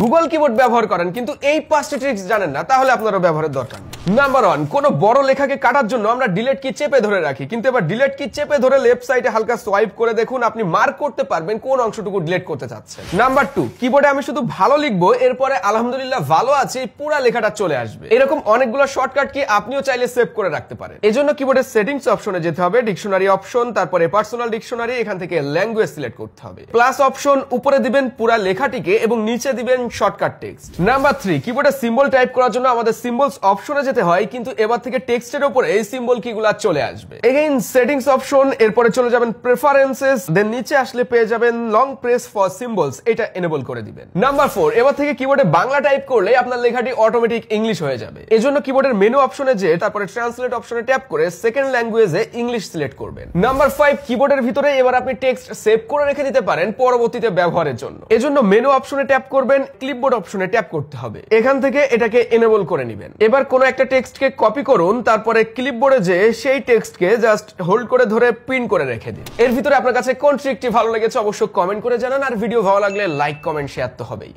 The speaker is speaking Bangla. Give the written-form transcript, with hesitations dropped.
গুগল কিবোর্ড ব্যবহার করেন কিন্তু এই 5টি ট্রিক্স জানেন না, তাহলে আপনারও ব্যবহারের দরকার নেই। নাম্বার 1, কোন বড় লেখাকে কাটার জন্য আমরা ডিলিট কি চেপে ধরে রাখি, কিন্তু এবার ডিলিট কি চেপে ধরে লেফট সাইডে হালকা সোয়াইপ করে দেখুন, আপনি মার্ক করতে পারবেন কোন অংশটুকু ডিলিট করতে চাচ্ছেন। নাম্বার 2, কিবোর্ডে আমি শুধু ভালো লিখবো, এরপরে আলহামদুলিল্লাহ ভালো আছে এই পুরো লেখাটা চলে আসবে। এরকম অনেকগুলো শর্টকাট কি আপনিও চাইলে সেভ করে রাখতে পারেন। এজন্য কিবোর্ডের সেটিংস অপশনে যেতে হবে, ডিকশনারি অপশন, তারপরে পার্সোনাল ডিকশনারি, এখান থেকে ল্যাঙ্গুয়েজ সিলেক্ট করতে হবে। প্লাস অপশন, উপরে দিবেন পুরো লেখাটিকে এবং নিচে দিবেন শর্টকাট টেক্সট। নাম্বার 3, কিবোর্ডে সিম্বল টাইপ করার জন্য আমাদের সিম্বলস অপশনে যেতে হয়, কিন্তু এবার থেকে টেক্সটের উপরে এই সিম্বল কিগুলা চলে আসবে। এগেইন সেটিংস অপশন, এরপরে চলে যাবেন প্রেফারেন্সেস, দেন নিচে আসলে পেয়ে যাবেন লং প্রেস ফর সিম্বলস, এটা এনেবল করে দিবেন। নাম্বার 4, এবার থেকে কিবোর্ডে বাংলা টাইপ করলে আপনার লেখাটি অটোমেটিক ইংলিশ হয়ে যাবে। এজন্য কিবোর্ডের মেনু অপশনে যে তারপরে ট্রান্সলেট অপশনে ট্যাপ করে সেকেন্ড ল্যাঙ্গুয়েজে ইংলিশ সিলেক্ট করবেন। নাম্বার 5, কিবোর্ডের ভিতরে এবার আপনি টেক্সট সেভ করে রেখে দিতে পারেন পরবর্তীতে ব্যবহারের জন্য। এজন্য মেনু অপশনে ট্যাপ করবেন, ক্লিপবোর্ড অপশনে ট্যাপ করতে হবে, এখান থেকে এটাকে এনেবল করে নেবেন। এবার কোন একটা টেক্সটকে কপি করুন, তারপরে ক্লিপবোর্ডে যে সেই টেক্সটকে জাস্ট হোল্ড করে ধরে প্রিন্ট করে রেখে দিন। এর ভিতরে আপনার কাছে কোন ট্রিকটি ভালো লেগেছে অবশ্যই কমেন্ট করে জানান, আর ভিডিও ভালো লাগলে লাইক কমেন্ট শেয়ার তো হবেই।